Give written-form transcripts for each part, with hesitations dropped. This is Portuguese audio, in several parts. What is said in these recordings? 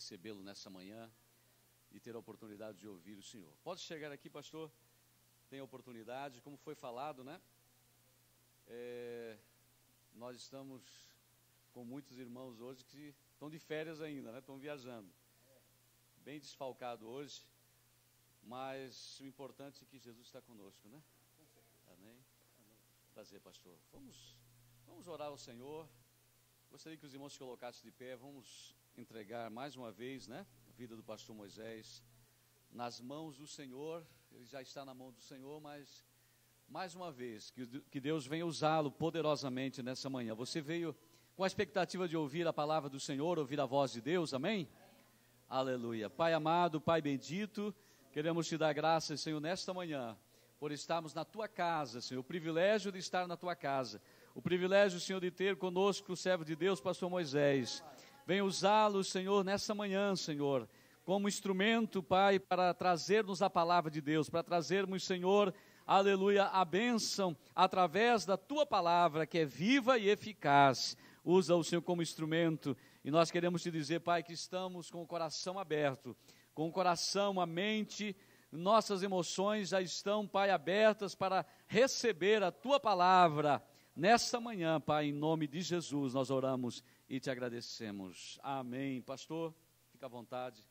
recebê-lo nessa manhã e ter a oportunidade de ouvir o Senhor. Pode chegar aqui, pastor, tem a oportunidade, como foi falado, né? Nós estamos com muitos irmãos hoje que estão de férias ainda, né? Estão viajando. Bem desfalcado hoje, mas o importante é que Jesus está conosco, né? Amém? Prazer, pastor. Vamos orar ao Senhor. Gostaria que os irmãos se colocassem de pé. Vamos entregar mais uma vez, né, a vida do pastor Moisés nas mãos do Senhor. Ele já está na mão do Senhor, mas mais uma vez que Deus venha usá-lo poderosamente nessa manhã. Você veio com a expectativa de ouvir a palavra do Senhor, ouvir a voz de Deus, amém? Aleluia. Pai amado, Pai bendito, queremos te dar graças, Senhor, nesta manhã, por estarmos na tua casa, Senhor, o privilégio de estar na tua casa, o privilégio, Senhor, de ter conosco o servo de Deus, pastor Moisés. Venha usá-lo, Senhor, nessa manhã, Senhor, como instrumento, Pai, para trazermos a palavra de Deus, para trazermos, Senhor, aleluia, a bênção através da tua palavra, que é viva e eficaz. Usa o Senhor como instrumento, e nós queremos te dizer, Pai, que estamos com o coração aberto, com o coração, a mente, nossas emoções já estão, Pai, abertas para receber a tua palavra. Nesta manhã, Pai, em nome de Jesus, nós oramos e te agradecemos. Amém. Pastor, fica à vontade.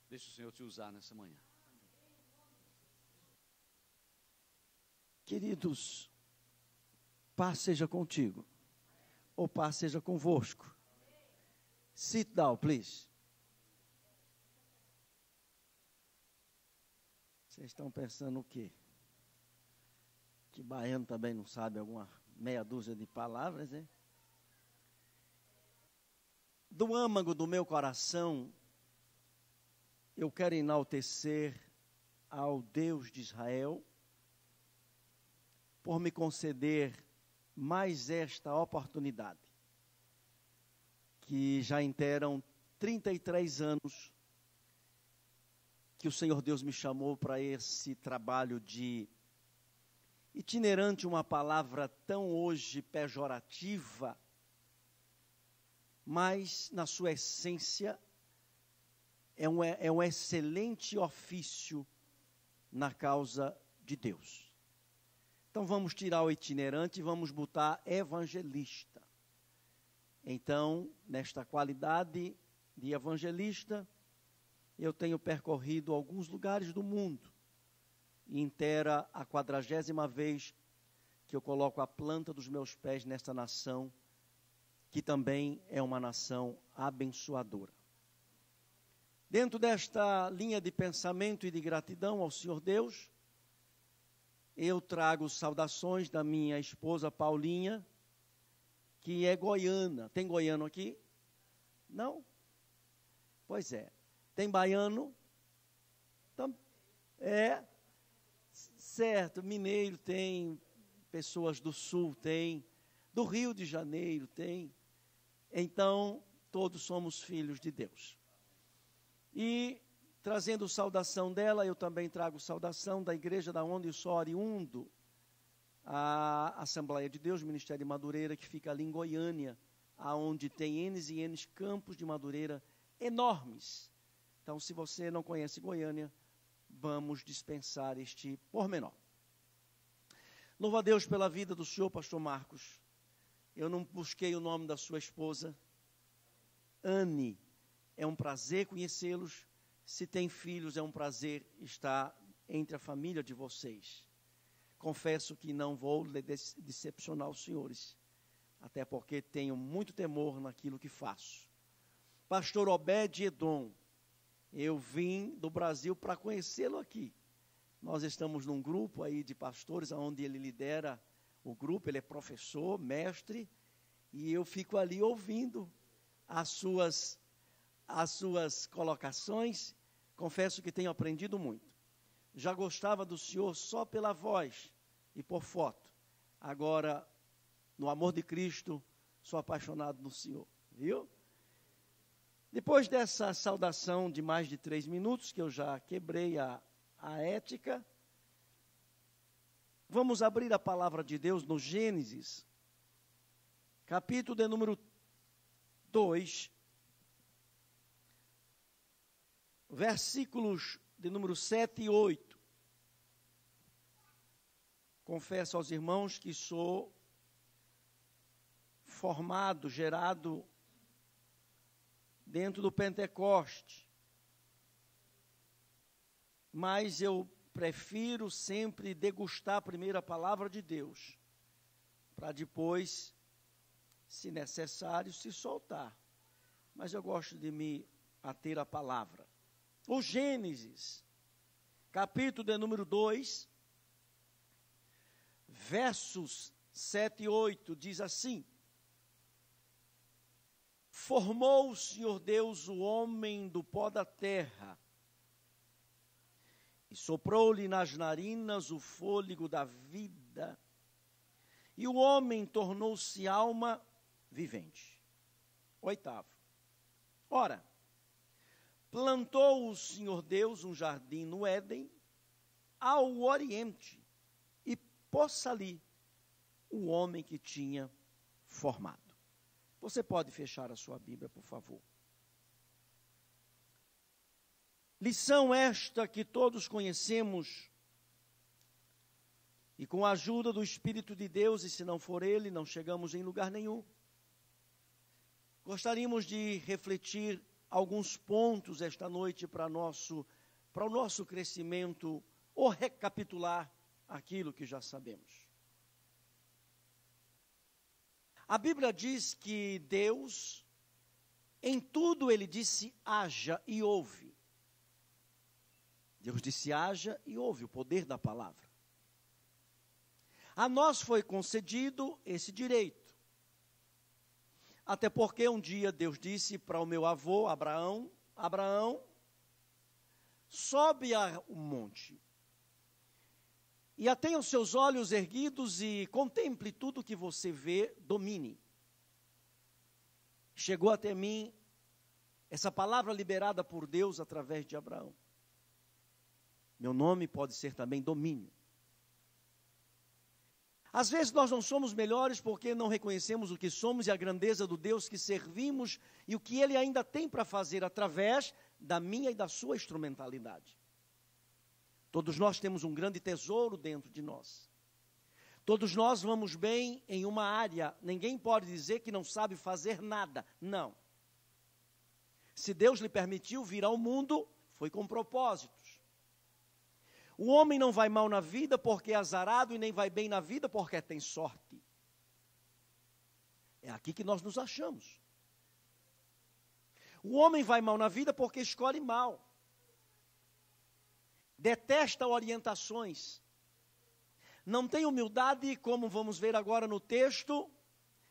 Deixa o Senhor te usar nessa manhã. Queridos, paz seja contigo, ou paz seja convosco. Sit down, please. Vocês estão pensando o quê? Que baiano também não sabe alguma meia dúzia de palavras, né? Do âmago do meu coração, eu quero enaltecer ao Deus de Israel por me conceder mais esta oportunidade, que já interam 33 anos que o Senhor Deus me chamou para esse trabalho de itinerante, uma palavra tão hoje pejorativa, mas na sua essência é um excelente ofício na causa de Deus. Então vamos tirar o itinerante e vamos botar evangelista. Então, nesta qualidade de evangelista, eu tenho percorrido alguns lugares do mundo. E inteira a 40ª vez que eu coloco a planta dos meus pés nesta nação, que também é uma nação abençoadora. Dentro desta linha de pensamento e de gratidão ao Senhor Deus, eu trago saudações da minha esposa Paulinha, que é goiana. Tem goiano aqui? Não? Pois é. Tem baiano? É. Certo, mineiro tem, pessoas do sul tem, do Rio de Janeiro tem. Então, todos somos filhos de Deus. E, trazendo saudação dela, eu também trago saudação da igreja da onde eu sou oriundo, a Assembleia de Deus, Ministério de Madureira, que fica ali em Goiânia, aonde tem N e N campos de madureira enormes. Então, se você não conhece Goiânia, vamos dispensar este pormenor. Louvo a Deus pela vida do senhor, pastor Marcos. Eu não busquei o nome da sua esposa, Anne. É um prazer conhecê-los. Se tem filhos, é um prazer estar entre a família de vocês. Confesso que não vou decepcionar os senhores, até porque tenho muito temor naquilo que faço. Pastor Obed-Edom, eu vim do Brasil para conhecê-lo aqui. Nós estamos num grupo aí de pastores, onde ele lidera o grupo, ele é professor, mestre, e eu fico ali ouvindo as suas colocações. Confesso que tenho aprendido muito. Já gostava do senhor só pela voz e por foto. Agora, no amor de Cristo, sou apaixonado no senhor, viu? Depois dessa saudação de mais de 3 minutos, que eu já quebrei a ética, vamos abrir a palavra de Deus no Gênesis, capítulo de número 2, versículos de número 7 e 8. Confesso aos irmãos que sou formado, gerado dentro do Pentecoste, mas eu prefiro sempre degustar primeiro a palavra de Deus, para depois, se necessário, se soltar. Mas eu gosto de me ater à palavra. O Gênesis, capítulo de número 2, versos 7 e 8, diz assim: formou o Senhor Deus o homem do pó da terra, e soprou-lhe nas narinas o fôlego da vida, e o homem tornou-se alma vivente. 8. Ora, plantou o Senhor Deus um jardim no Éden, ao oriente, e pôs ali o homem que tinha formado. Você pode fechar a sua Bíblia, por favor. Lição esta que todos conhecemos, e com a ajuda do Espírito de Deus, e se não for Ele, não chegamos em lugar nenhum. Gostaríamos de refletir alguns pontos esta noite para o nosso crescimento, ou recapitular aquilo que já sabemos. A Bíblia diz que Deus, em tudo Ele disse haja e ouve. Deus disse haja e ouve, o poder da palavra. A nós foi concedido esse direito. Até porque um dia Deus disse para o meu avô Abraão: Abraão, sobe ao monte, e atenha os seus olhos erguidos e contemple tudo que você vê, domine. Chegou até mim essa palavra liberada por Deus através de Abraão. Meu nome pode ser também domínio. Às vezes nós não somos melhores porque não reconhecemos o que somos e a grandeza do Deus que servimos e o que Ele ainda tem para fazer através da minha e da sua instrumentalidade. Todos nós temos um grande tesouro dentro de nós. Todos nós vamos bem em uma área. Ninguém pode dizer que não sabe fazer nada. Não. Se Deus lhe permitiu vir ao mundo, foi com propósitos. O homem não vai mal na vida porque é azarado e nem vai bem na vida porque tem sorte. É aqui que nós nos achamos. O homem vai mal na vida porque escolhe mal. Detesta orientações. Não tem humildade, como vamos ver agora no texto,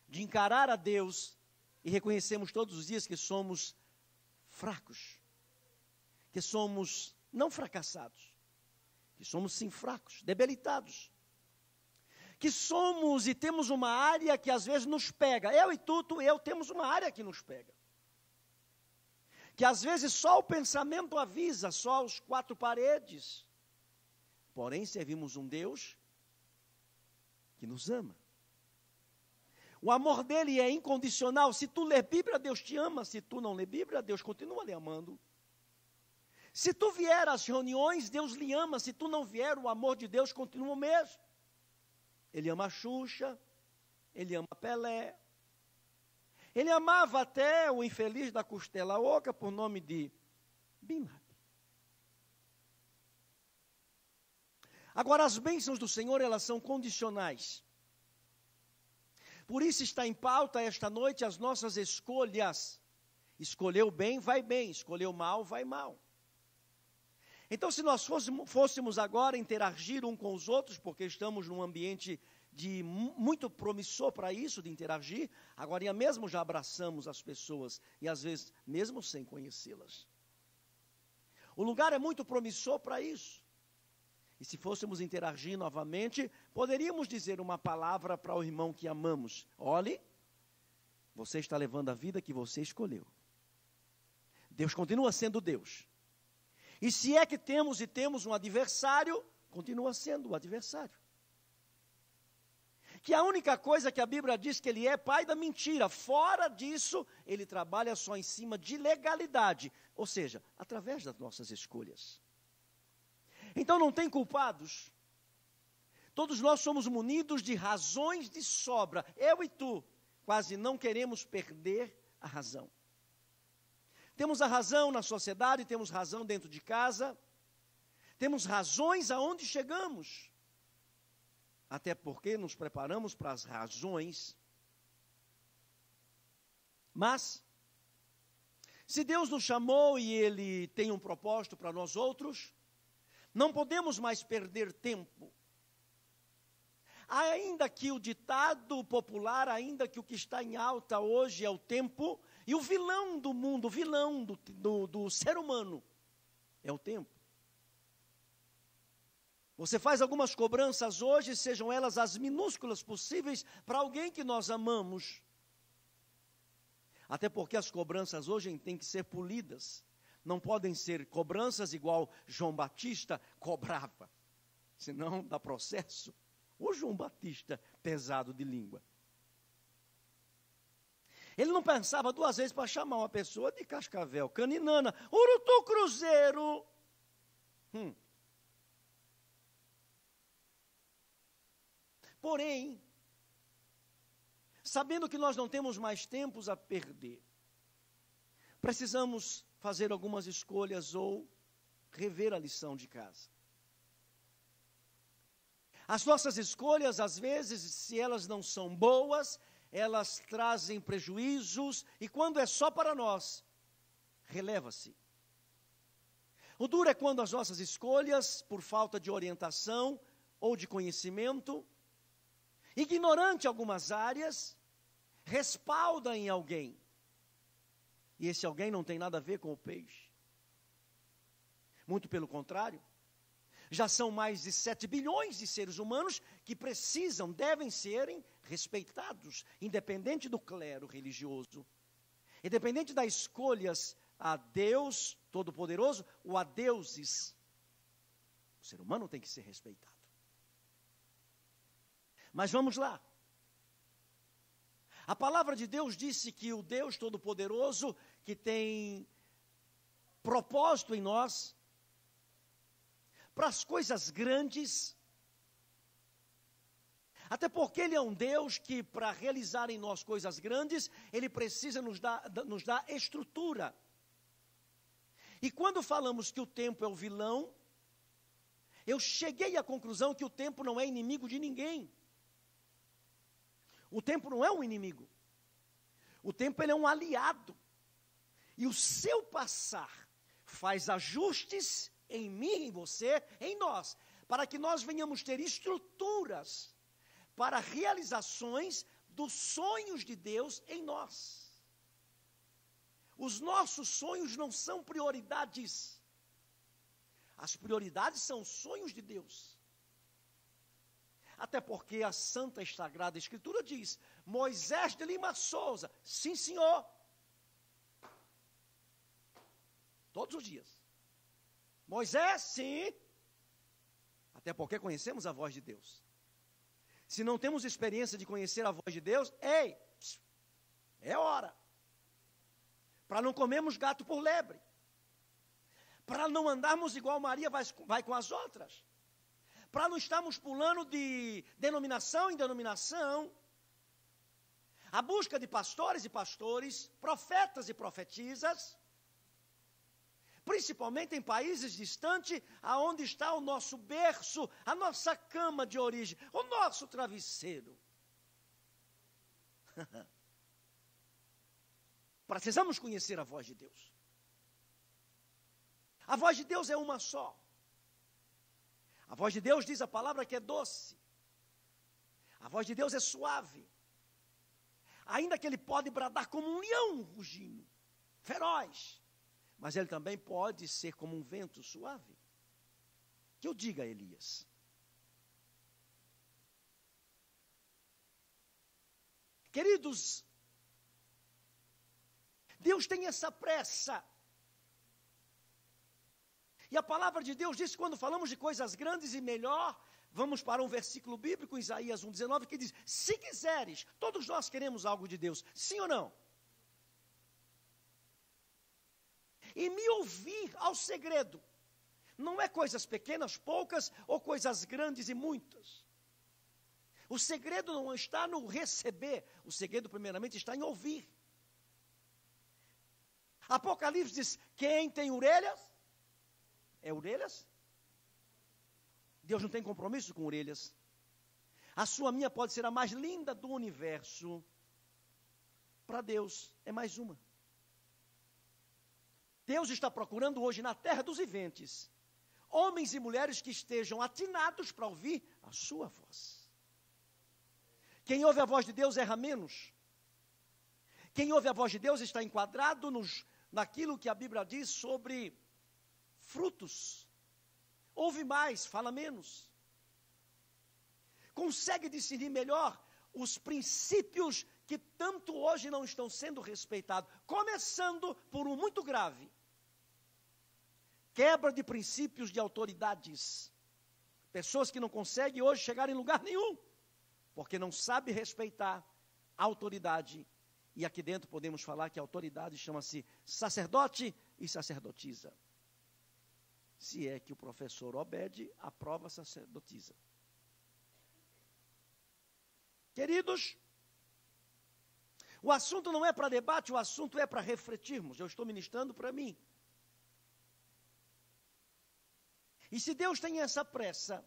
de encarar a Deus e reconhecemos todos os dias que somos fracos. Que somos não fracassados. Que somos sim fracos, debilitados. Que somos e temos uma área que às vezes nos pega. Eu e tu temos uma área que nos pega. Que às vezes só o pensamento avisa, só os quatro paredes. Porém, servimos um Deus que nos ama. O amor dele é incondicional. Se tu ler Bíblia, Deus te ama. Se tu não ler Bíblia, Deus continua lhe amando. Se tu vier às reuniões, Deus lhe ama. Se tu não vier, o amor de Deus continua o mesmo. Ele ama a Xuxa, ele ama Pelé. Ele amava até o infeliz da costela oca, por nome de Bin Laden. Agora, as bênçãos do Senhor, elas são condicionais. Por isso está em pauta esta noite as nossas escolhas. Escolheu bem, vai bem. Escolheu mal, vai mal. Então, se nós fôssemos agora interagir um com os outros, porque estamos num ambiente muito promissor para isso, de interagir, agora mesmo já abraçamos as pessoas, e às vezes mesmo sem conhecê-las. O lugar é muito promissor para isso. E se fôssemos interagir novamente, poderíamos dizer uma palavra para o irmão que amamos. Olhe, você está levando a vida que você escolheu. Deus continua sendo Deus. E se é que temos um adversário, continua sendo o adversário. que a única coisa que a Bíblia diz que ele é pai da mentira. Fora disso, ele trabalha só em cima de legalidade, ou seja, através das nossas escolhas. Então não tem culpados. Todos nós somos munidos de razões de sobra. Eu e tu quase não queremos perder a razão. Temos a razão na sociedade, temos razão dentro de casa, temos razões aonde chegamos. Até porque nos preparamos para as razões. Mas, se Deus nos chamou e Ele tem um propósito para nós outros, não podemos mais perder tempo. Ainda que o ditado popular, ainda que o que está em alta hoje é o tempo, e o vilão do mundo, o vilão do ser humano, é o tempo. Você faz algumas cobranças hoje, sejam elas as minúsculas possíveis, para alguém que nós amamos. Até porque as cobranças hoje têm que ser polidas. Não podem ser cobranças igual João Batista cobrava, senão dá processo. O João Batista, pesado de língua. Ele não pensava duas vezes para chamar uma pessoa de Cascavel, Caninana, Urutu Cruzeiro. Porém, sabendo que nós não temos mais tempos a perder, precisamos fazer algumas escolhas ou rever a lição de casa. As nossas escolhas, às vezes, se elas não são boas, elas trazem prejuízos, e quando é só para nós, releva-se. O duro é quando as nossas escolhas, por falta de orientação ou de conhecimento, ignorante em algumas áreas, respaldam em alguém. E esse alguém não tem nada a ver com o peixe. Muito pelo contrário. Já são mais de 7 bilhões de seres humanos que precisam, devem serem respeitados, independente do clero religioso, independente das escolhas a Deus Todo-Poderoso ou a deuses. O ser humano tem que ser respeitado. Mas vamos lá. A palavra de Deus disse que o Deus Todo-Poderoso, que tem propósito em nós, para as coisas grandes, até porque Ele é um Deus que, para realizar em nós coisas grandes, Ele precisa nos dar estrutura. E quando falamos que o tempo é o vilão, eu cheguei à conclusão que o tempo não é inimigo de ninguém. O tempo não é um inimigo. O tempo ele é um aliado. E o seu passar faz ajustes em mim, em você, em nós, para que nós venhamos ter estruturas para realizações dos sonhos de Deus em nós. Os nossos sonhos não são prioridades. As prioridades são os sonhos de Deus. Até porque a Santa e Sagrada Escritura diz, Moisés de Lima Souza, sim senhor, todos os dias. Moisés, sim, até porque conhecemos a voz de Deus. Se não temos experiência de conhecer a voz de Deus, ei, é hora. Para não comermos gato por lebre. Para não andarmos igual Maria vai com as outras. Para não estarmos pulando de denominação em denominação. A busca de pastores e pastores, profetas e profetisas, principalmente em países distantes, aonde está o nosso berço, a nossa cama de origem, o nosso travesseiro. Precisamos conhecer a voz de Deus. A voz de Deus é uma só. A voz de Deus diz a palavra que é doce. A voz de Deus é suave. Ainda que ele pode bradar como um leão rugindo, feroz. Mas ele também pode ser como um vento suave. Que eu diga a Elias. Queridos, Deus tem essa pressa. E a palavra de Deus diz que quando falamos de coisas grandes e melhor, vamos para um versículo bíblico, Isaías 1,19, que diz, se quiseres, todos nós queremos algo de Deus, sim ou não? E me ouvir ao segredo, não é coisas pequenas, poucas, ou coisas grandes e muitas. O segredo não está no receber, o segredo primeiramente está em ouvir. Apocalipse diz, quem tem orelhas? É orelhas? Deus não tem compromisso com orelhas. A sua minha pode ser a mais linda do universo. Para Deus é mais uma. Deus está procurando hoje na terra dos viventes homens e mulheres que estejam atinados para ouvir a sua voz. Quem ouve a voz de Deus erra menos. Quem ouve a voz de Deus está enquadrado naquilo que a Bíblia diz sobre frutos. Ouve mais, fala menos. Consegue discernir melhor os princípios que tanto hoje não estão sendo respeitados. Começando por um muito grave. Quebra de princípios de autoridades. Pessoas que não conseguem hoje chegar em lugar nenhum, porque não sabem respeitar a autoridade. E aqui dentro podemos falar que a autoridade chama-se sacerdote e sacerdotisa. Se é que o professor Obed aprova a sacerdotisa. Queridos, o assunto não é para debate, o assunto é para refletirmos. Eu estou ministrando para mim. E se Deus tem essa pressa,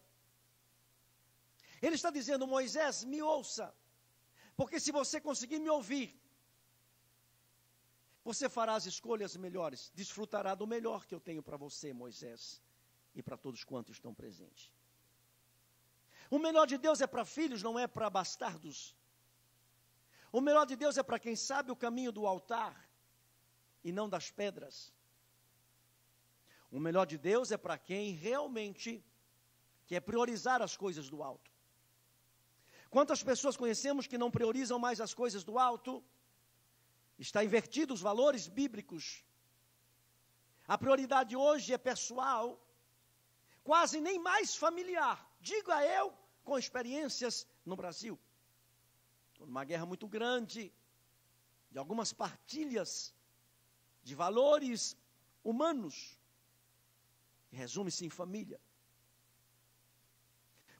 Ele está dizendo, Moisés, me ouça, porque se você conseguir me ouvir, você fará as escolhas melhores, desfrutará do melhor que eu tenho para você, Moisés, e para todos quantos estão presentes. O melhor de Deus é para filhos, não é para bastardos. O melhor de Deus é para quem sabe o caminho do altar e não das pedras. O melhor de Deus é para quem realmente quer priorizar as coisas do alto. Quantas pessoas conhecemos que não priorizam mais as coisas do alto? Está invertido os valores bíblicos. A prioridade hoje é pessoal, quase nem mais familiar. Diga eu, com experiências no Brasil. Uma guerra muito grande, de algumas partilhas de valores humanos, que resume-se em família.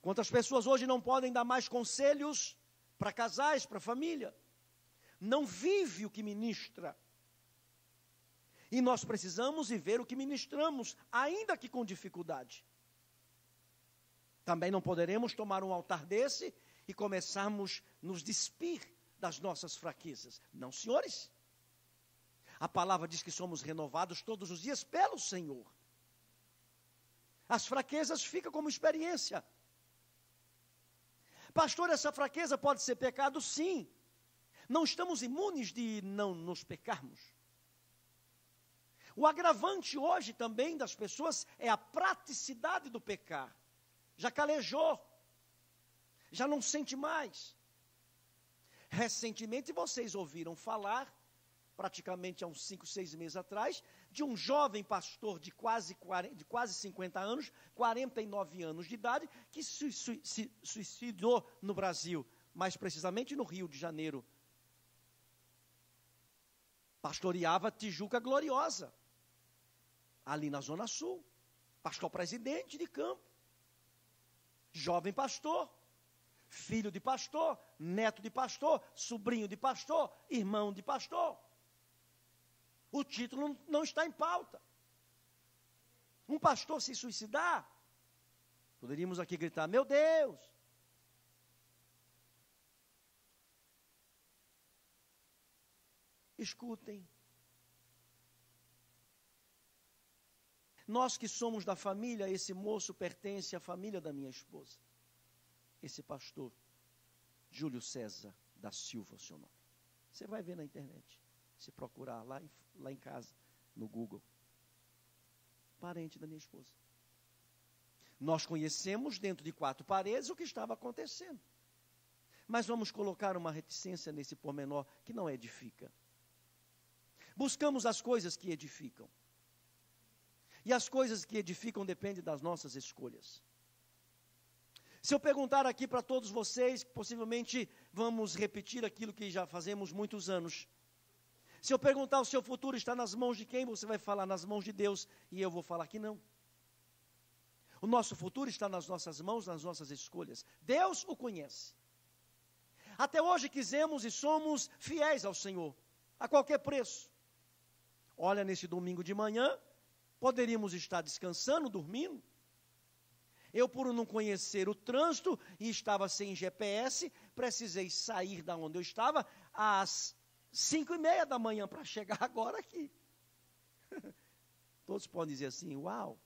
Quantas pessoas hoje não podem dar mais conselhos para casais, para família? Não vive o que ministra. E nós precisamos viver o que ministramos, ainda que com dificuldade. Também não poderemos tomar um altar desse e começarmos a nos despir das nossas fraquezas. Não, senhores. A palavra diz que somos renovados todos os dias pelo Senhor. As fraquezas ficam como experiência. Pastor, essa fraqueza pode ser pecado? Sim. Não estamos imunes de não nos pecarmos. O agravante hoje também das pessoas é a praticidade do pecar. Já calejou, já não sente mais. Recentemente vocês ouviram falar, praticamente há uns 5, 6 meses atrás, de um jovem pastor de quase 50 anos, 49 anos de idade, que se suicidou no Brasil, mais precisamente no Rio de Janeiro. Pastoreava Tijuca Gloriosa, ali na Zona Sul, pastor presidente de campo, jovem pastor, filho de pastor, neto de pastor, sobrinho de pastor, irmão de pastor. O título não está em pauta. Um pastor se suicidar, poderíamos aqui gritar, meu Deus. Escutem. Nós que somos da família, esse moço pertence à família da minha esposa. Esse pastor, Júlio César da Silva, o seu nome. Você vai ver na internet, se procurar lá em casa, no Google. Parente da minha esposa. Nós conhecemos dentro de 4 paredes o que estava acontecendo. Mas vamos colocar uma reticência nesse pormenor que não edifica. Buscamos as coisas que edificam. E as coisas que edificam dependem das nossas escolhas. Se eu perguntar aqui para todos vocês, possivelmente vamos repetir aquilo que já fazemos muitos anos. Se eu perguntar o seu futuro está nas mãos de quem, você vai falar nas mãos de Deus, e eu vou falar que não. O nosso futuro está nas nossas mãos, nas nossas escolhas. Deus o conhece. Até hoje quisemos e somos fiéis ao Senhor, a qualquer preço. Olha, nesse domingo de manhã, poderíamos estar descansando, dormindo. Eu, por não conhecer o trânsito e estava sem GPS, precisei sair da onde eu estava às 5:30 da manhã para chegar agora aqui. Todos podem dizer assim, uau.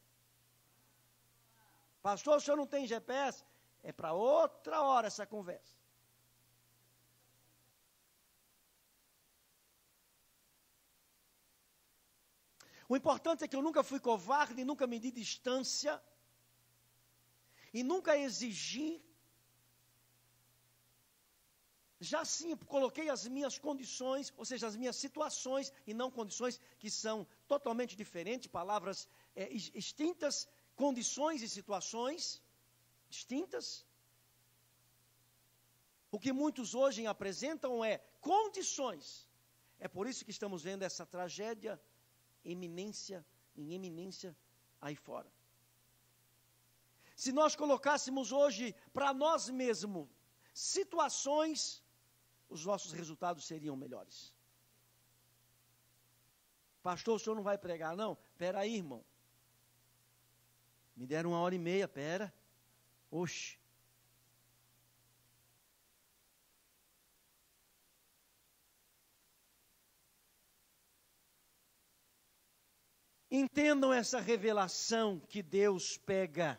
Pastor, o senhor não tem GPS? É para outra hora essa conversa. O importante é que eu nunca fui covarde, nunca medi distância e nunca exigi. Já sim, coloquei as minhas condições, ou seja, as minhas situações e não condições que são totalmente diferentes, palavras extintas, condições e situações distintas. O que muitos hoje apresentam é condições. É por isso que estamos vendo essa tragédia em eminência aí fora. Se nós colocássemos hoje para nós mesmos situações, os nossos resultados seriam melhores. Pastor, o senhor não vai pregar não? Espera aí, irmão. Me deram 1h30, espera. Oxe. Entendam essa revelação que Deus pega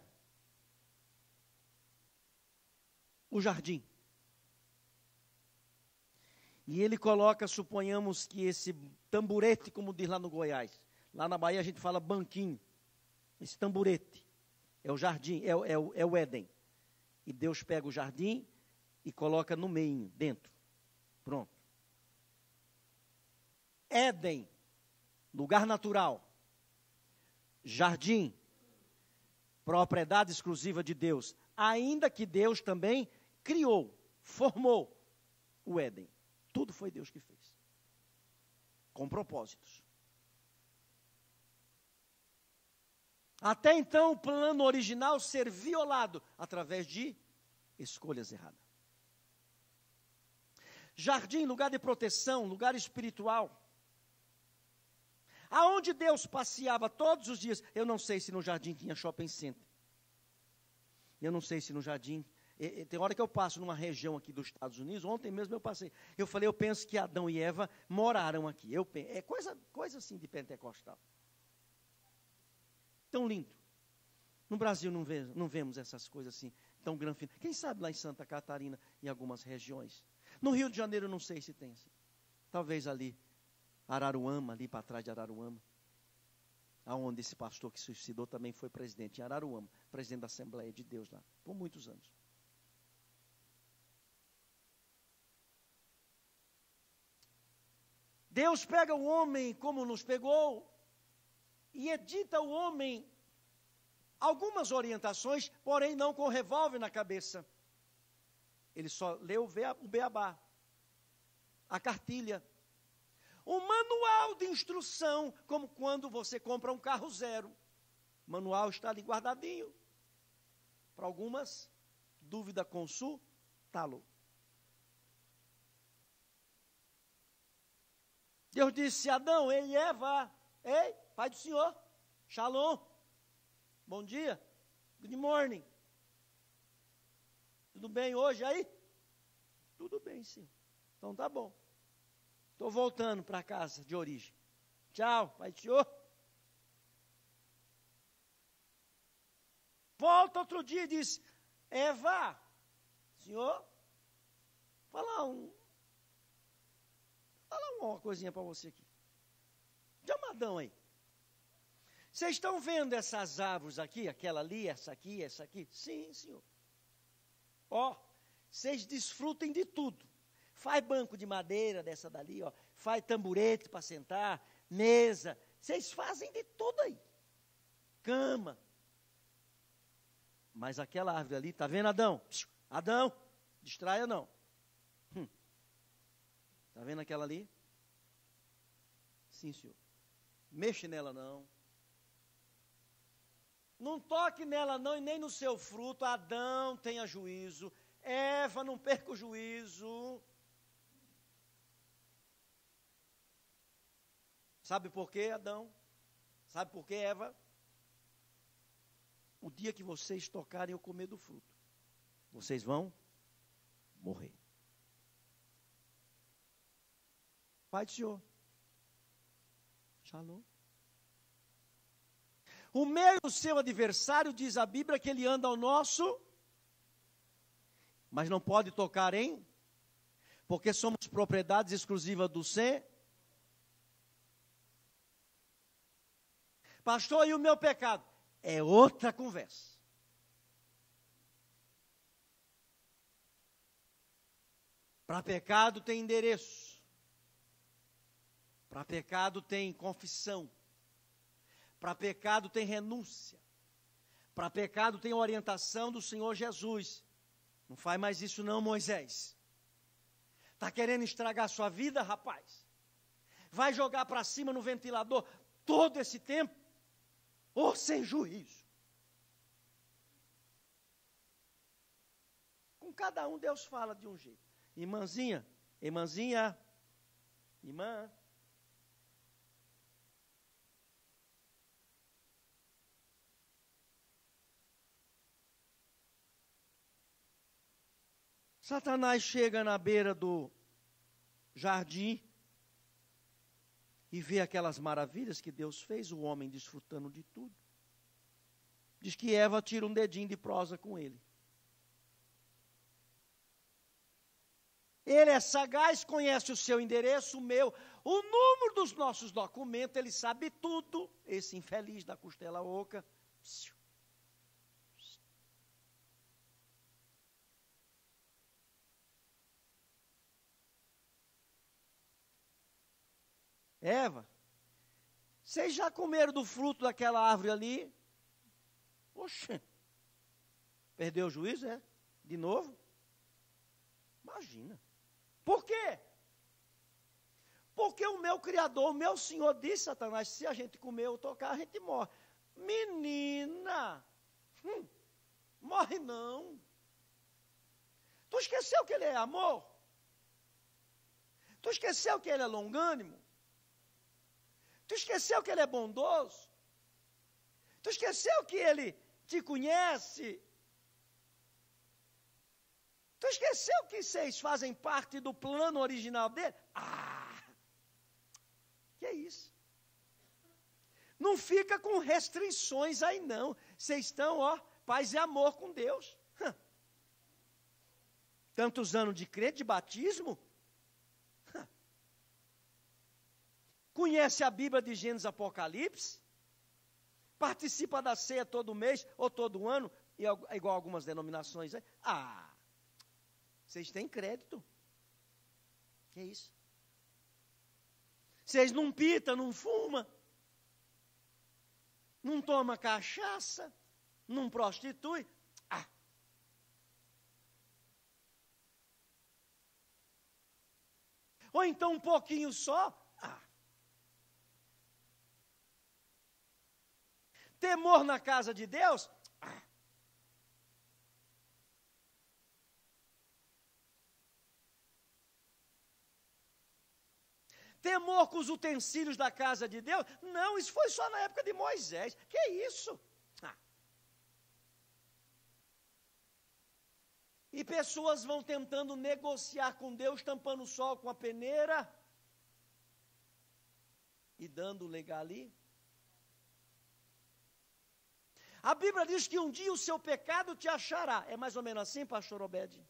o jardim. E ele coloca, suponhamos que esse tamburete, como diz lá no Goiás. Lá na Bahia a gente fala banquinho. Esse tamburete é o jardim, é o Éden. E Deus pega o jardim e coloca no meio, dentro. Pronto. Éden, lugar natural. Jardim, propriedade exclusiva de Deus. Ainda que Deus também criou, formou o Éden. Tudo foi Deus que fez. Com propósitos. Até então, o plano original ser violado através de escolhas erradas. Jardim, lugar de proteção, lugar espiritual. Aonde Deus passeava todos os dias, eu não sei se no jardim tinha shopping center. Eu não sei se no jardim... Tem hora que eu passo numa região aqui dos Estados Unidos, ontem mesmo eu passei. Eu falei, eu penso que Adão e Eva moraram aqui. É coisa assim de pentecostal. Tão lindo. No Brasil não vemos essas coisas assim, tão granfinas. Quem sabe lá em Santa Catarina, em algumas regiões. No Rio de Janeiro eu não sei se tem assim. Talvez ali, Araruama, ali para trás de Araruama. Aonde esse pastor que se suicidou também foi presidente, em Araruama. Presidente da Assembleia de Deus lá, por muitos anos. Deus pega o homem como nos pegou e edita o homem algumas orientações, porém não com revólver na cabeça. Ele só leu o beabá, a cartilha, o manual de instrução, como quando você compra um carro zero. O manual está ali guardadinho. Para algumas, dúvida, consultá-lo. Deus disse a Adão, ei Eva, ei, pai do Senhor, shalom, bom dia, good morning. Tudo bem hoje aí? Tudo bem, sim. Então tá bom. Estou voltando para casa de origem. Tchau, pai do Senhor. Volta outro dia e diz, Eva, Senhor, falar uma coisinha para você aqui. Chama Adão aí. Vocês estão vendo essas árvores aqui, aquela ali, essa aqui, essa aqui? Sim, senhor. Ó, vocês desfrutem de tudo. Faz banco de madeira dessa dali, ó. Faz tamburete para sentar, mesa. Vocês fazem de tudo aí. cama. Mas aquela árvore ali, está vendo, Adão? Adão, distraia não. Está vendo aquela ali? Sim, senhor. Mexe nela não. Não toque nela não e nem no seu fruto. Adão, tenha juízo. Eva, não perca o juízo. Sabe por quê, Adão? Sabe por quê, Eva? O dia que vocês tocarem ou comer do fruto, vocês vão morrer. Pai do Senhor. Shalom. O meu e o seu adversário, diz a Bíblia, que ele anda ao nosso, mas não pode tocar em, porque somos propriedades exclusivas do Senhor. Pastor, e o meu pecado? É outra conversa. Para pecado tem endereço. Para pecado tem confissão. Para pecado tem renúncia. Para pecado tem orientação do Senhor Jesus. Não faz mais isso não, Moisés. Está querendo estragar a sua vida, rapaz? Vai jogar para cima no ventilador todo esse tempo? Ou sem juízo? Com cada um Deus fala de um jeito. Irmãzinha, irmãzinha, irmã. Satanás chega na beira do jardim e vê aquelas maravilhas que Deus fez, o homem desfrutando de tudo. Diz que Eva tira um dedinho de prosa com ele. Ele é sagaz, conhece o seu endereço, o meu, o número dos nossos documentos, ele sabe tudo. Esse infeliz da costela oca. Eva, vocês já comeram do fruto daquela árvore ali? Oxe, perdeu o juízo, é? De novo? Imagina. Por quê? Porque o meu Criador, o meu Senhor disse, Satanás, se a gente comer ou tocar, a gente morre. Menina, morre não. Tu esqueceu que ele é amor? Tu esqueceu que ele é longânimo? Tu esqueceu que ele é bondoso? Tu esqueceu que ele te conhece? Tu esqueceu que vocês fazem parte do plano original dele? Que é isso? Não fica com restrições aí não. Vocês estão, paz e amor com Deus. Tantos anos de crente, de batismo. Conhece a Bíblia de Gênesis e Apocalipse? Participa da ceia todo mês ou todo ano? Igual algumas denominações. Vocês têm crédito. Que é isso? Vocês não pitam, não fumam, não tomam cachaça, não prostitui. Ou então um pouquinho só. Temor na casa de Deus? Temor com os utensílios da casa de Deus? Não, isso foi só na época de Moisés. Que é isso? E pessoas vão tentando negociar com Deus, tampando o sol com a peneira e dando legal ali. A Bíblia diz que um dia o seu pecado te achará. É mais ou menos assim, pastor Obed?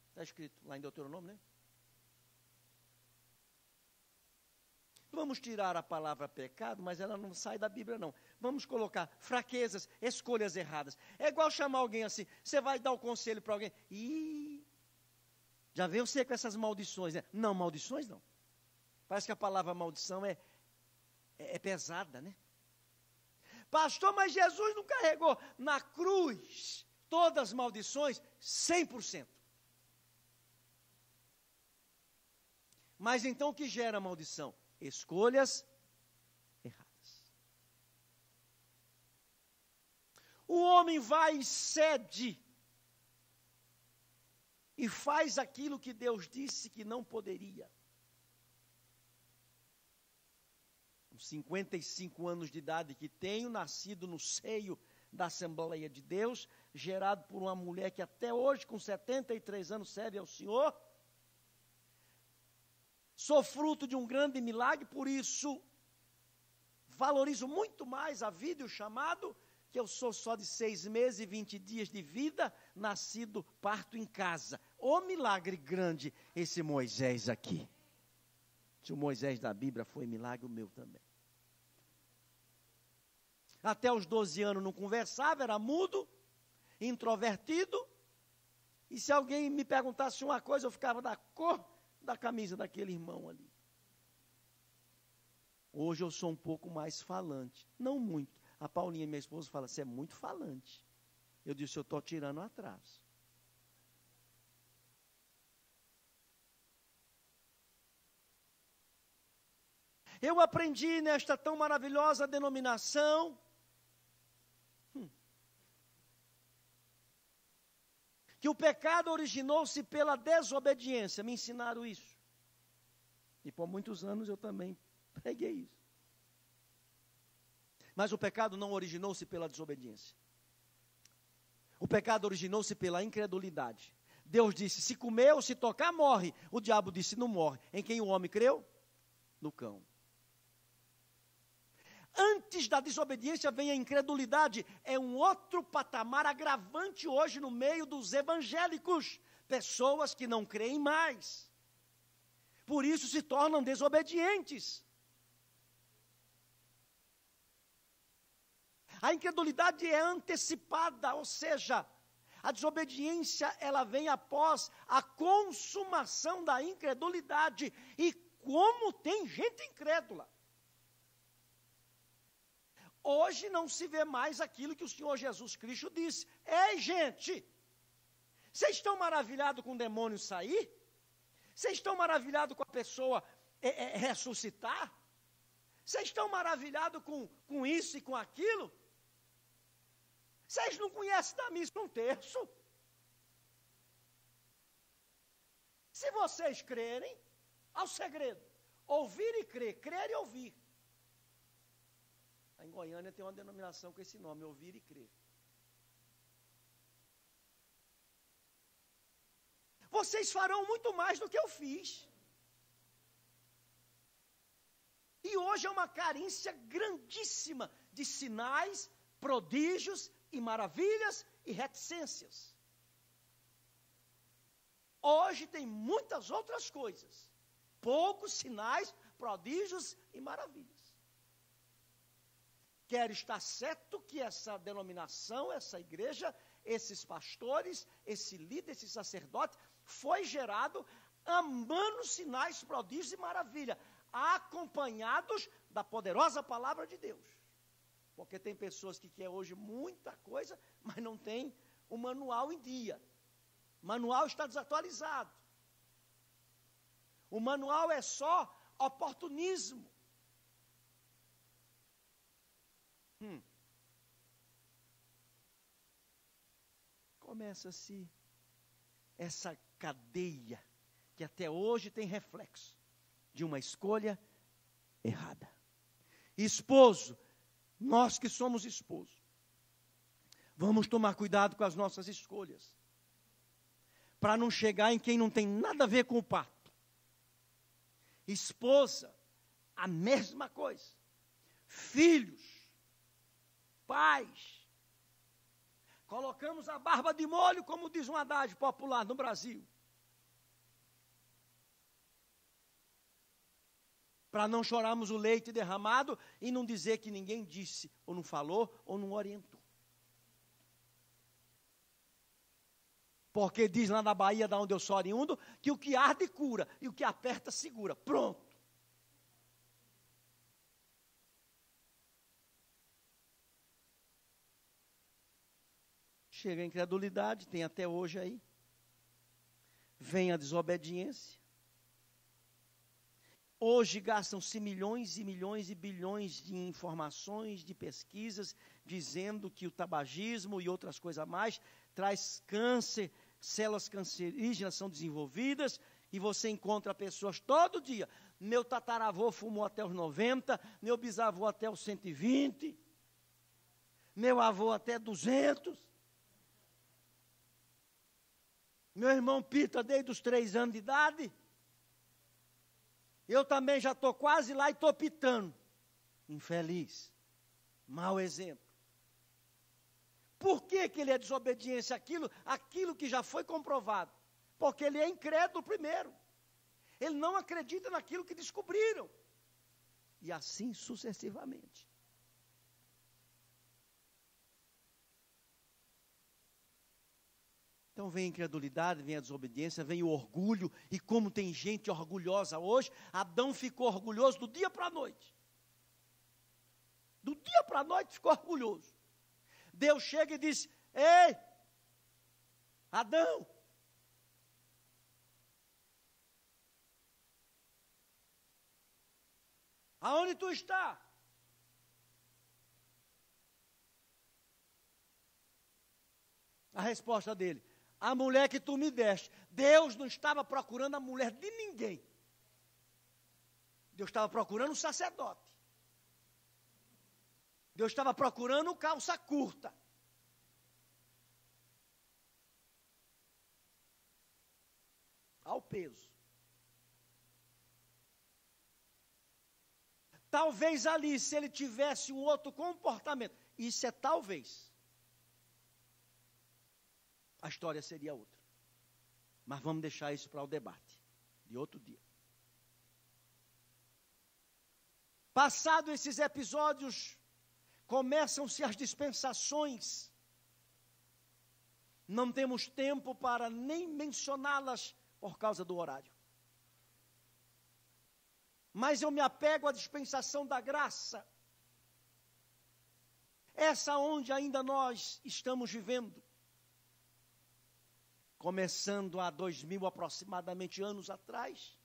Está escrito lá em Deuteronômio, né? Vamos tirar a palavra pecado, mas ela não sai da Bíblia, não. Vamos colocar fraquezas, escolhas erradas. É igual chamar alguém assim, você vai dar o conselho para alguém. Já veio você com essas maldições, né? Não, maldições não. Parece que a palavra maldição é pesada, né? Pastor, mas Jesus não carregou na cruz todas as maldições? 100%. Mas então o que gera maldição? Escolhas erradas. O homem vai e cede e faz aquilo que Deus disse que não poderia. Com 55 anos de idade que tenho, nascido no seio da Assembleia de Deus, gerado por uma mulher que até hoje, com 73 anos, serve ao Senhor. Sou fruto de um grande milagre, por isso valorizo muito mais a vida e o chamado, que eu sou só de 6 meses e 20 dias de vida, nascido parto em casa. Ô milagre grande esse Moisés aqui. Se o Moisés da Bíblia foi milagre, o meu também. Até os 12 anos não conversava, era mudo, introvertido. E se alguém me perguntasse uma coisa, eu ficava da cor da camisa daquele irmão ali. Hoje eu sou um pouco mais falante. Não muito. A Paulinha, minha esposa, fala, você é muito falante. Eu disse, eu estou tirando atrás. Eu aprendi nesta tão maravilhosa denominação que o pecado originou-se pela desobediência. Me ensinaram isso. E por muitos anos eu também preguei isso. Mas o pecado não originou-se pela desobediência. O pecado originou-se pela incredulidade. Deus disse, se comer ou se tocar, morre. O diabo disse, não morre. Em quem o homem creu? No cão. Antes da desobediência vem a incredulidade. É um outro patamar agravante hoje no meio dos evangélicos. Pessoas que não creem mais. Por isso se tornam desobedientes. A incredulidade é antecipada, ou seja, a desobediência ela vem após a consumação da incredulidade. E como tem gente incrédula. Hoje não se vê mais aquilo que o Senhor Jesus Cristo disse. Ei, gente, vocês estão maravilhados com o demônio sair? Vocês estão maravilhados com a pessoa ressuscitar? Vocês estão maravilhados com isso e com aquilo? Vocês não conhecem da missa um terço? Se vocês crerem, ao segredo, ouvir e crer, crer e ouvir. Em Goiânia tem uma denominação com esse nome, ouvir e crer. Vocês farão muito mais do que eu fiz. E hoje é uma carência grandíssima de sinais, prodígios e maravilhas e reticências. Hoje tem muitas outras coisas. Poucos sinais, prodígios e maravilhas. Quero estar certo que essa denominação, essa igreja, esses pastores, esse líder, esse sacerdote, foi gerado amando sinais, prodígios e maravilha, acompanhados da poderosa palavra de Deus. Porque tem pessoas que querem hoje muita coisa, mas não tem o manual em dia. O manual está desatualizado. O manual é só oportunismo. Começa-se essa cadeia que até hoje tem reflexo de uma escolha errada. Esposo, nós que somos esposo, vamos tomar cuidado com as nossas escolhas, para não chegar em quem não tem nada a ver com o parto. Esposa, a mesma coisa. Filhos, pais, colocamos a barba de molho, como diz um adágio popular no Brasil. Para não chorarmos o leite derramado e não dizer que ninguém disse, ou não falou, ou não orientou. Porque diz lá na Bahia, da onde eu sou oriundo, que o que arde cura, e o que aperta segura. Pronto. Chega a incredulidade, tem até hoje aí. Vem a desobediência. Hoje gastam-se milhões e milhões e bilhões de informações, de pesquisas, dizendo que o tabagismo e outras coisas a mais traz câncer, células cancerígenas são desenvolvidas, e você encontra pessoas todo dia. Meu tataravô fumou até os 90, meu bisavô até os 120, meu avô até 200. Meu irmão pita desde os 3 anos de idade. Eu também já estou quase lá e estou pitando. Infeliz. Mau exemplo. Por que ele é desobediência àquilo que já foi comprovado? Porque ele é incrédulo primeiro. Ele não acredita naquilo que descobriram. E assim sucessivamente. Então vem a incredulidade, vem a desobediência, vem o orgulho. E como tem gente orgulhosa hoje, Adão ficou orgulhoso do dia para a noite. Do dia para a noite ficou orgulhoso. Deus chega e diz: ei, Adão, aonde tu está? A resposta dele: a mulher que tu me deste. Deus não estava procurando a mulher de ninguém. Deus estava procurando o sacerdote. Deus estava procurando calça curta. Ao peso. Talvez ali, se ele tivesse um outro comportamento, isso é talvez, a história seria outra. Mas vamos deixar isso para o debate de outro dia. Passados esses episódios, começam-se as dispensações. Não temos tempo para nem mencioná-las por causa do horário. Mas eu me apego à dispensação da graça. Essa onde ainda nós estamos vivendo. Começando há 2000 aproximadamente anos atrás.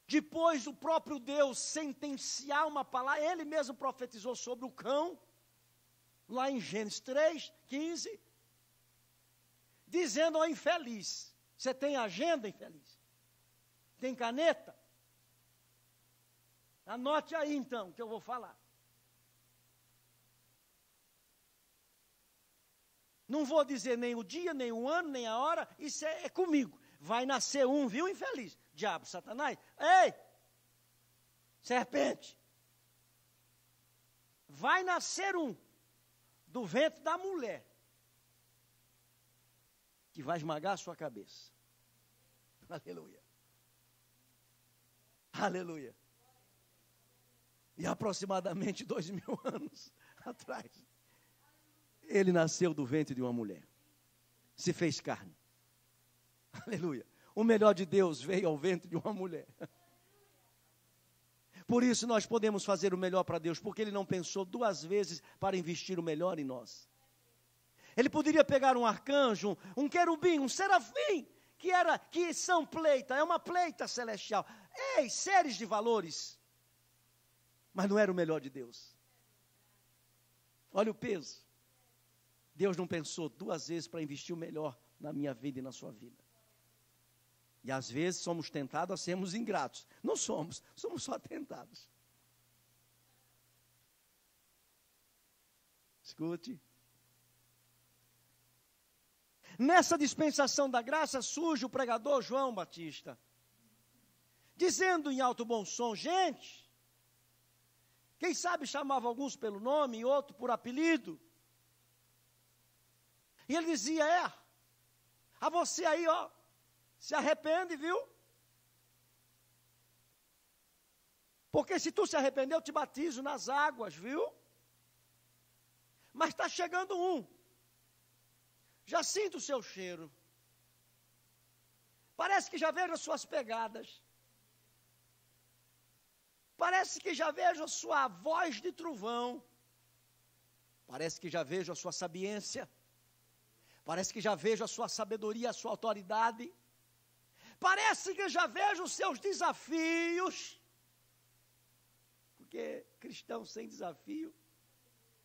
Depois o próprio Deus sentenciar uma palavra, ele mesmo profetizou sobre o cão, lá em Gênesis 3, 15, dizendo ao infeliz: você tem agenda, infeliz? Tem caneta? Anote aí então, que eu vou falar. Não vou dizer nem o dia, nem o ano, nem a hora, isso é comigo. Vai nascer um, viu, infeliz? Diabo, Satanás. Ei! Serpente. Vai nascer um, do ventre da mulher, que vai esmagar a sua cabeça. Aleluia. Aleluia. E aproximadamente 2000 anos atrás, ele nasceu do ventre de uma mulher. Se fez carne. Aleluia. O melhor de Deus veio ao ventre de uma mulher. Por isso nós podemos fazer o melhor para Deus, porque Ele não pensou 2 vezes para investir o melhor em nós. Ele poderia pegar um arcanjo, um querubim, um serafim, que são pleita, é uma pleita celestial. Ei, seres de valores. Mas não era o melhor de Deus. Olha o peso. Deus não pensou 2 vezes para investir o melhor na minha vida e na sua vida. E às vezes somos tentados a sermos ingratos. Não somos só tentados. Escute. Nessa dispensação da graça surge o pregador João Batista, dizendo em alto bom som: gente, quem sabe chamava alguns pelo nome e outro por apelido. E ele dizia: a você aí, ó, se arrepende, viu? Porque se tu se arrepender, eu te batizo nas águas, viu? Mas está chegando um. Já sinto o seu cheiro. Parece que já vejo as suas pegadas. Parece que já vejo a sua voz de trovão. Parece que já vejo a sua sabiência. Parece que já vejo a sua sabedoria, a sua autoridade. Parece que já vejo os seus desafios. Porque cristão sem desafio,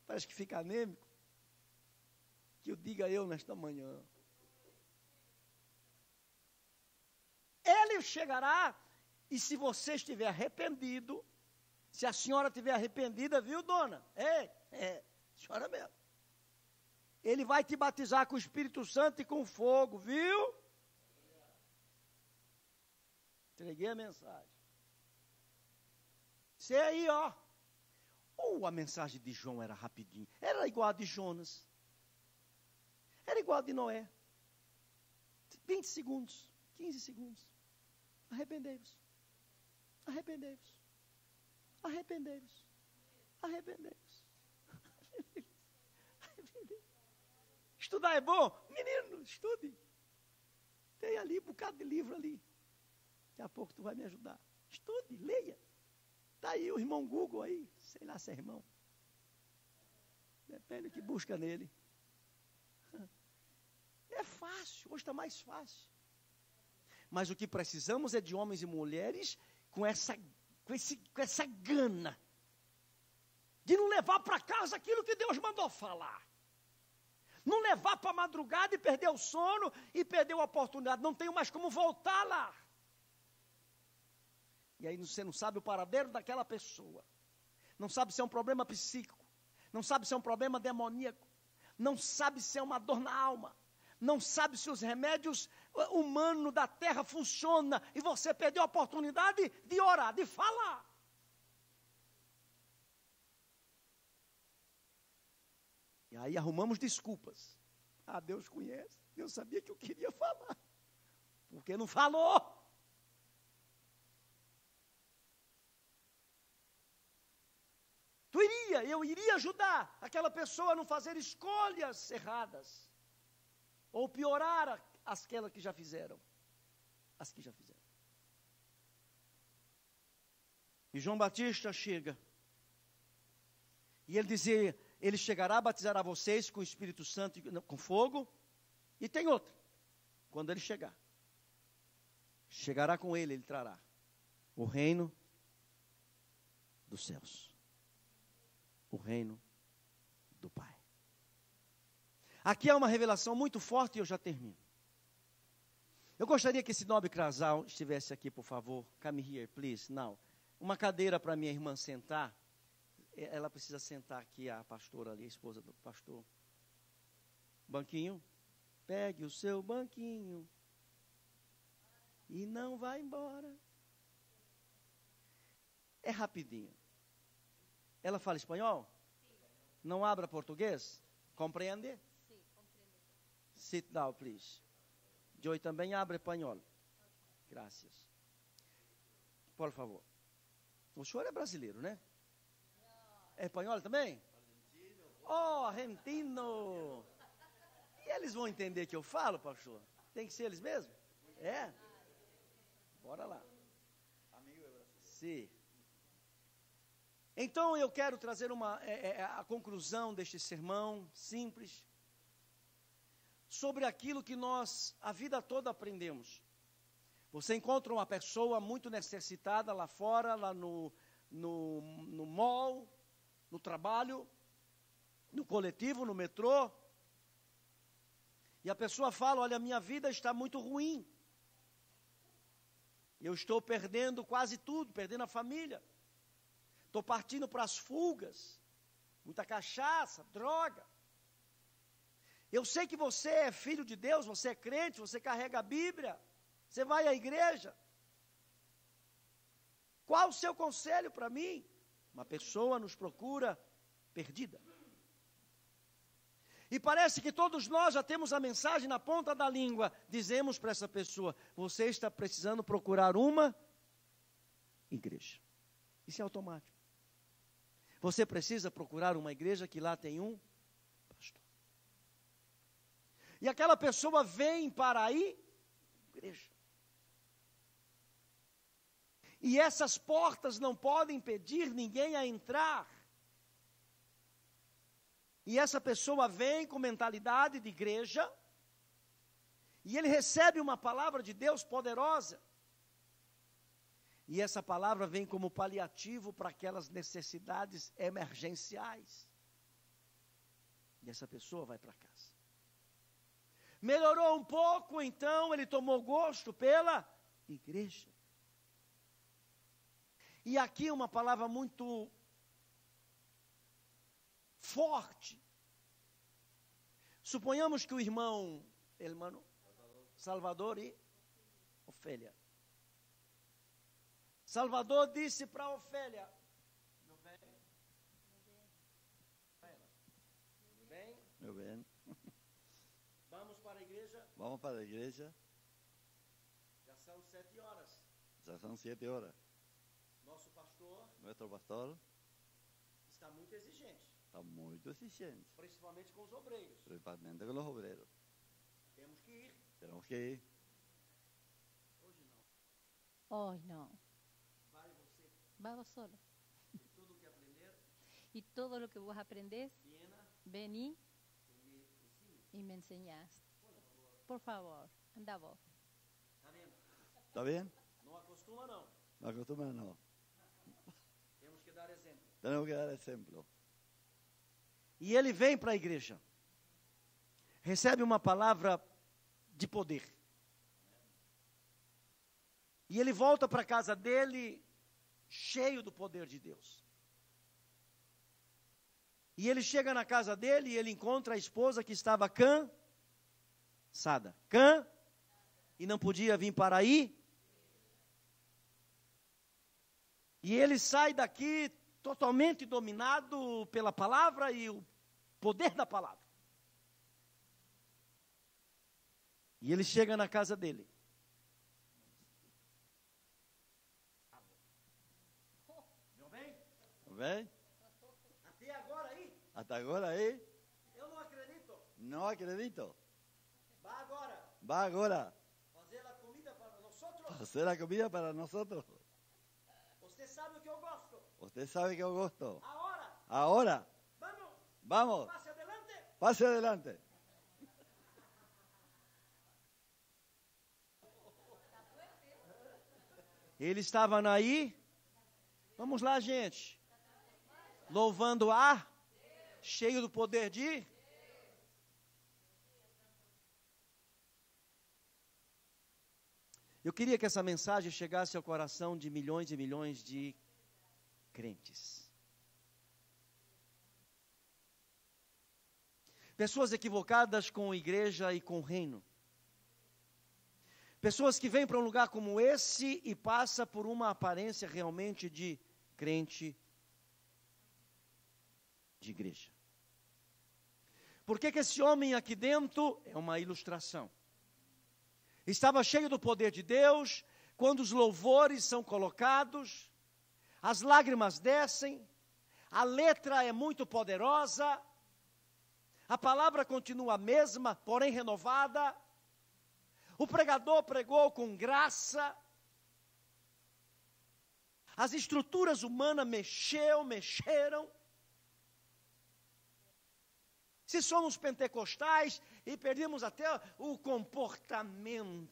parece que fica anêmico. Que eu diga eu nesta manhã. Ele chegará, e se você estiver arrependido, se a senhora estiver arrependida, viu, dona? Senhora mesmo. Ele vai te batizar com o Espírito Santo e com fogo, viu? Entreguei a mensagem. Você aí, ó. A mensagem de João era rapidinho. Era igual a de Jonas. Era igual a de Noé. 20 segundos, 15 segundos. Arrependei-vos. Arrependei-vos. Arrependei-vos. Arrependei-vos. Estudar é bom? Menino, estude. Tem ali um bocado de livro ali. Daqui a pouco tu vai me ajudar. Estude, leia. Está aí o irmão Google aí. Sei lá se é irmão. Depende do que busca nele. É fácil, hoje está mais fácil. Mas o que precisamos é de homens e mulheres com essa gana de não levar para casa aquilo que Deus mandou falar. Não levar para a madrugada e perder o sono e perder a oportunidade. Não tenho mais como voltar lá. E aí você não sabe o paradeiro daquela pessoa. Não sabe se é um problema psíquico. Não sabe se é um problema demoníaco. Não sabe se é uma dor na alma. Não sabe se os remédios humanos da terra funcionam. E você perdeu a oportunidade de orar, de falar. E aí arrumamos desculpas. Deus conhece. Deus sabia que eu queria falar. Porque não falou. Eu iria ajudar aquela pessoa a não fazer escolhas erradas. Ou piorar aquelas que já fizeram. As que já fizeram. E João Batista chega. E ele dizia, ele chegará a batizar a vocês com o Espírito Santo e com fogo. E tem outra. Quando ele chegar. Chegará com ele trará o reino dos céus. O reino do Pai. Aqui há uma revelação muito forte e eu já termino. Eu gostaria que esse nobre casal estivesse aqui, por favor. Come here, please. Now. Uma cadeira para minha irmã sentar. Ela precisa sentar aqui, a pastora ali, a esposa do pastor. Banquinho. Pegue o seu banquinho. E não vá embora. É rapidinho. Ela fala espanhol? Sim. Não habla português? Compreende? Sim, compreendo. Sit down, please. Eu também hablo espanhol. Graças. Por favor. O senhor é brasileiro, né? É espanhol também? Argentino. E eles vão entender que eu falo, pastor? Tem que ser eles mesmos? É? Bora lá. Sim. Então eu quero trazer a conclusão deste sermão simples sobre aquilo que nós a vida toda aprendemos. Você encontra uma pessoa muito necessitada lá fora, lá no mall, no trabalho, no coletivo, no metrô, e a pessoa fala, olha, minha vida está muito ruim. Eu estou perdendo quase tudo, perdendo a família. Estou partindo para as fugas, muita cachaça, droga. Eu sei que você é filho de Deus, você é crente, você carrega a Bíblia, você vai à igreja. Qual o seu conselho para mim? Uma pessoa nos procura perdida. E parece que todos nós já temos a mensagem na ponta da língua. Dizemos para essa pessoa, você está precisando procurar uma igreja. Isso é automático. Você precisa procurar uma igreja que lá tem um pastor. E aquela pessoa vem para aí, igreja. E essas portas não podem impedir ninguém a entrar. E essa pessoa vem com mentalidade de igreja, e ele recebe uma palavra de Deus poderosa. E essa palavra vem como paliativo para aquelas necessidades emergenciais. E essa pessoa vai para casa. Melhorou um pouco, então ele tomou gosto pela igreja. E aqui uma palavra muito forte. Suponhamos que o irmão Salvador e Ofélia. Salvador disse para Ofélia: meu bem, Meu bem, vamos para a igreja. vamos para a igreja. Já são 7 horas. Já são 7 horas. Nosso pastor Nuestro pastor está muito exigente, está muito exigente, principalmente com os obreiros. principalmente com os obreiros. Temos que ir. Tenemos que ir. Hoje não. Hoy no. Vai você. Va vos solo. E tudo que aprender, Y todo lo que vos aprendés, viena vení e me ensine. y me enseñás. Por favor, anda vos. Está vendo? ¿Está bien? Não acostuma, não. No acostumbran, no. Temos que dar exemplo. Tenemos que dar ejemplo. E ele vem para a igreja. Recebe uma palavra de poder. E ele volta para a casa dele cheio do poder de Deus. E ele chega na casa dele e ele encontra a esposa que estava cansada. E não podia vir para aí. E ele sai daqui totalmente dominado pela palavra e o poder da palavra. E ele chega na casa dele. Meu bem? ¿Está bien? Até agora aí, Hasta ahora ahí, eu não acredito. no acredito. Vá agora Va ahora fazer a comida para nós. a hacer la comida para nosotros. Você sabe o que eu gosto. Usted sabe que yo gusto. Ahora, Ahora, vamos, vamos, passe adelante. pase adelante. Ele estava aí. Vamos lá, gente. Louvando a, cheio do poder de. Eu queria que essa mensagem chegasse ao coração de milhões e milhões de crentes. Pessoas equivocadas com igreja e com reino. Pessoas que vêm para um lugar como esse e passa por uma aparência realmente de crente de igreja. Por que esse homem aqui dentro é uma ilustração? Estava cheio do poder de Deus, quando os louvores são colocados, as lágrimas descem, a letra é muito poderosa, a palavra continua a mesma, porém renovada, o pregador pregou com graça, as estruturas humanas mexeram. Se somos pentecostais e perdemos até o comportamento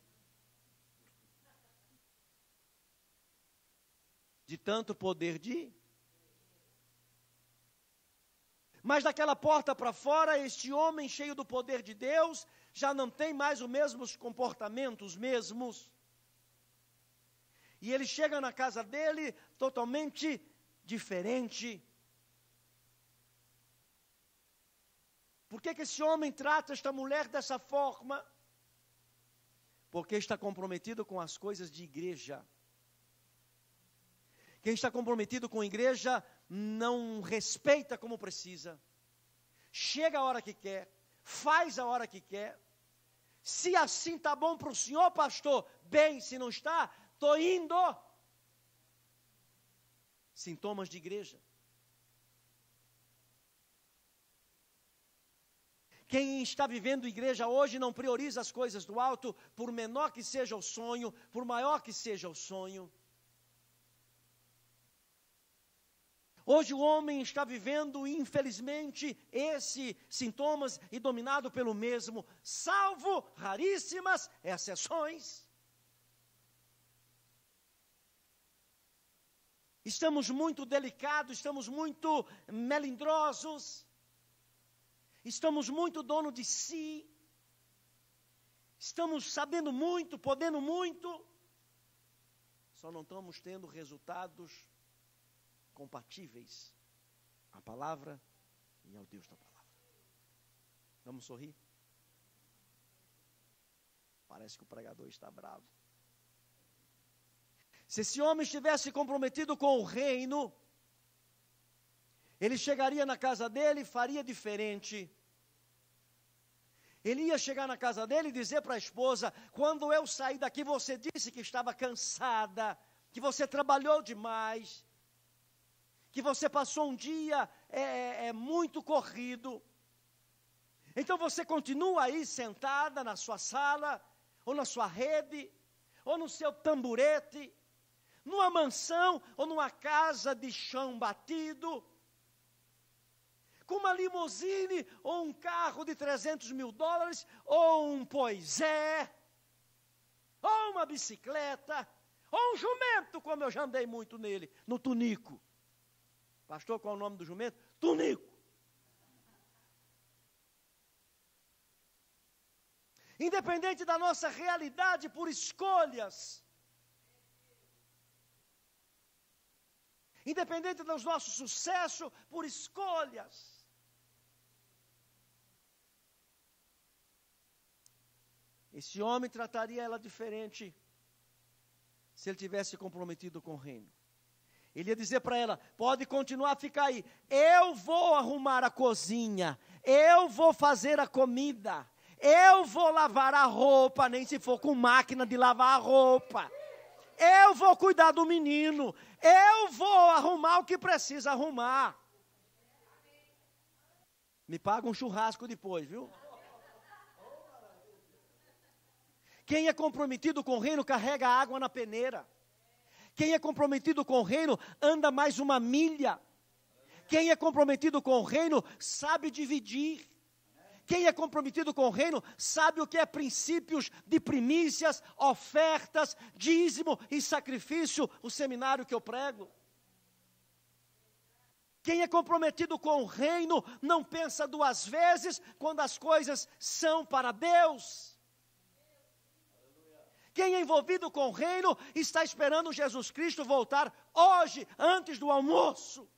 de tanto poder de. Mas daquela porta para fora, este homem cheio do poder de Deus já não tem mais os mesmos comportamentos, mesmos. E ele chega na casa dele totalmente diferente. Por que esse homem trata esta mulher dessa forma? Porque está comprometido com as coisas de igreja. Quem está comprometido com a igreja não respeita como precisa. Chega a hora que quer, faz a hora que quer. Se assim está bom para o senhor, pastor, bem, se não está, estou indo. Sintomas de igreja. Quem está vivendo igreja hoje não prioriza as coisas do alto, por menor que seja o sonho, por maior que seja o sonho. Hoje o homem está vivendo, infelizmente, esses sintomas e dominado pelo mesmo, salvo raríssimas exceções. Estamos muito delicados, estamos muito melindrosos, estamos muito dono de si, estamos sabendo muito, podendo muito, só não estamos tendo resultados compatíveis à palavra e ao Deus da palavra. Vamos sorrir? Parece que o pregador está bravo. Se esse homem estivesse comprometido com o reino, ele chegaria na casa dele e faria diferente. Ele ia chegar na casa dele e dizer para a esposa: quando eu saí daqui, você disse que estava cansada, que você trabalhou demais, que você passou um dia muito corrido. Então você continua aí sentada na sua sala, ou na sua rede, ou no seu tamborete, numa mansão ou numa casa de chão batido, com uma limusine ou um carro de $300 mil, ou um Poisé, ou uma bicicleta, ou um jumento, como eu já andei muito nele, no Tunico. Pastor, qual é o nome do jumento? Tunico. Independente da nossa realidade, por escolhas, independente dos nossos sucessos, por escolhas, esse homem trataria ela diferente se ele tivesse comprometido com o reino. Ele ia dizer para ela: pode continuar a ficar aí, eu vou arrumar a cozinha, eu vou fazer a comida, eu vou lavar a roupa, nem se for com máquina de lavar a roupa, eu vou cuidar do menino, eu vou arrumar o que precisa arrumar. Me paga um churrasco depois, viu? Quem é comprometido com o reino carrega água na peneira. Quem é comprometido com o reino anda mais uma milha. Quem é comprometido com o reino sabe dividir. Quem é comprometido com o reino sabe o que é princípios de primícias, ofertas, dízimo e sacrifício, o seminário que eu prego. Quem é comprometido com o reino não pensa duas vezes quando as coisas são para Deus. Quem é envolvido com o reino está esperando Jesus Cristo voltar hoje, antes do almoço.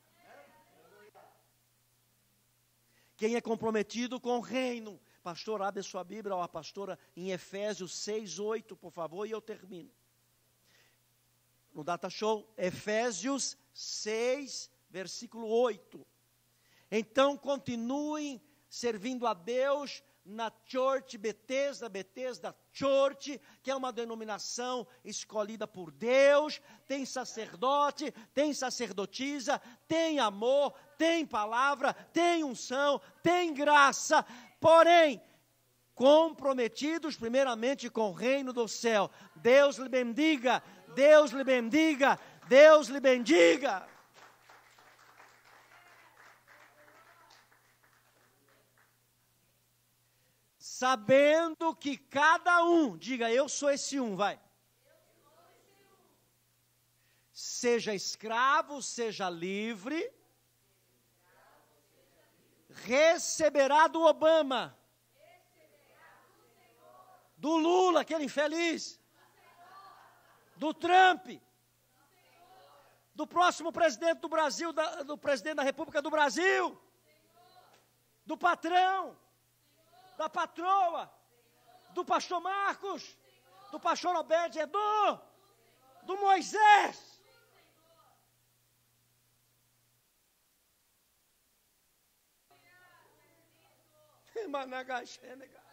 Quem é comprometido com o reino, pastor, abre a sua Bíblia, ou a pastora, em Efésios 6:8, por favor, e eu termino. No Data Show, Efésios 6, versículo 8. Então continuem servindo a Deus na Church Bethesda Church, que é uma denominação escolhida por Deus, tem sacerdote, tem sacerdotisa, tem amor, tem palavra, tem unção, tem graça, porém, comprometidos primeiramente com o reino do céu. Deus lhe bendiga, Deus lhe bendiga, Deus lhe bendiga. Sabendo que cada um, diga, eu sou esse um, vai. Seja escravo, seja livre, receberá do Obama, do Lula, aquele infeliz, do Trump, do próximo presidente do Brasil, do presidente da República do Brasil, do patrão, da patroa, do pastor Marcos, do pastor Obed-Edom, do Moisés. Managaxênega.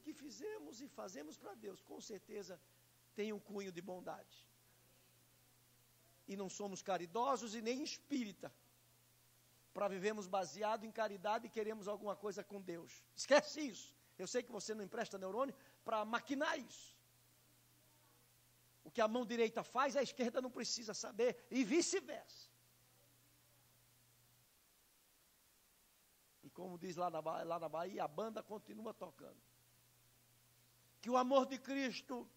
que fizemos e fazemos para Deus, com certeza tem um cunho de bondade. E não somos caridosos e nem espírita, para vivermos baseado em caridade e queremos alguma coisa com Deus. Esquece isso. Eu sei que você não empresta neurônio para maquinar isso. O que a mão direita faz, a esquerda não precisa saber, e vice-versa. E como diz lá na Bahia, a banda continua tocando. Que o amor de Cristo,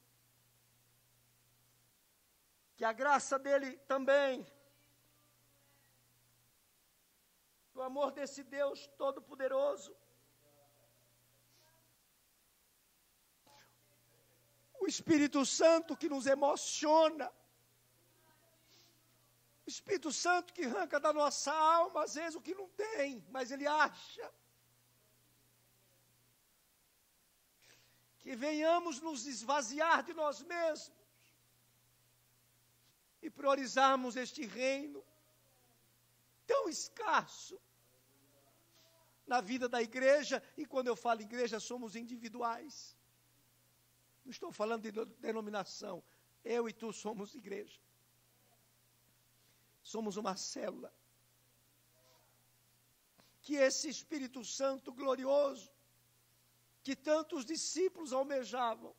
que a graça dele também, que o amor desse Deus Todo-Poderoso, o Espírito Santo que nos emociona, o Espírito Santo que arranca da nossa alma, às vezes, o que não tem, mas ele acha. Que venhamos nos esvaziar de nós mesmos e priorizarmos este reino tão escasso na vida da igreja. E quando eu falo igreja, somos individuais. Não estou falando de denominação. Eu e tu somos igreja. Somos uma célula. Que esse Espírito Santo glorioso, que tantos discípulos almejavam,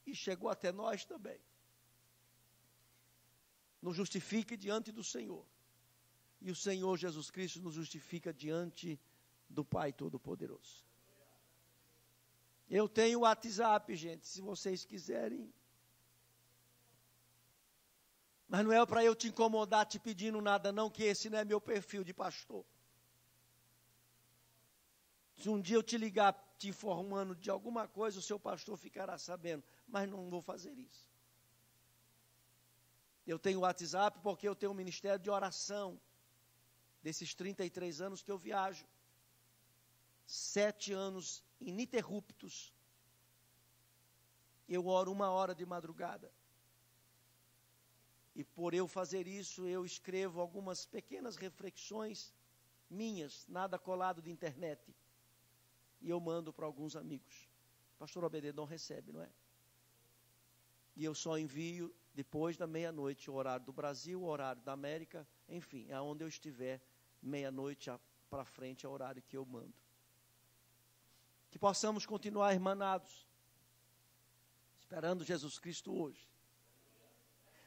e chegou até nós também, nos justifique diante do Senhor. E o Senhor Jesus Cristo nos justifica diante do Pai Todo-Poderoso. Eu tenho o WhatsApp, gente, se vocês quiserem. Mas não é para eu te incomodar te pedindo nada, não, que esse não é meu perfil de pastor. Se um dia eu te ligar te informando de alguma coisa, o seu pastor ficará sabendo. Mas não vou fazer isso. Eu tenho o WhatsApp porque eu tenho um ministério de oração. Desses 33 anos que eu viajo. 7 anos ininterruptos. Eu oro 1 hora de madrugada. E por eu fazer isso, eu escrevo algumas pequenas reflexões minhas, nada colado de internet. E eu mando para alguns amigos. Pastor Obededon recebe, não é? E eu só envio depois da meia-noite, o horário do Brasil, o horário da América, enfim, aonde eu estiver, meia-noite para frente é o horário que eu mando. Que possamos continuar irmanados, esperando Jesus Cristo hoje.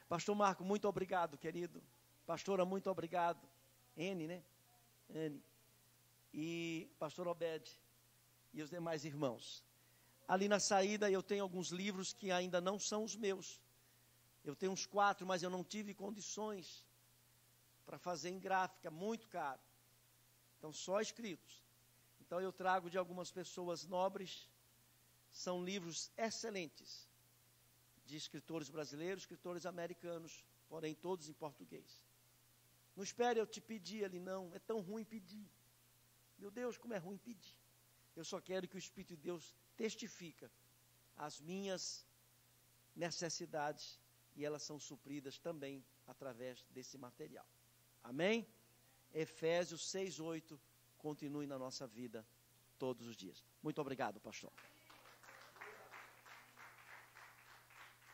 Pastor Marco, muito obrigado, querido. Pastora, muito obrigado. N, né? N. E pastor Obed e os demais irmãos. Ali na saída eu tenho alguns livros que ainda não são os meus. Eu tenho uns 4, mas eu não tive condições para fazer em gráfica, muito caro. Então, só escritos. Então, eu trago de algumas pessoas nobres. São livros excelentes, de escritores brasileiros, escritores americanos, porém todos em português. Não espere eu te pedir ali, não. É tão ruim pedir. Meu Deus, como é ruim pedir. Eu só quero que o Espírito de Deus testifica as minhas necessidades e elas são supridas também através desse material. Amém? Efésios 6:8 continue na nossa vida todos os dias. Muito obrigado, pastor.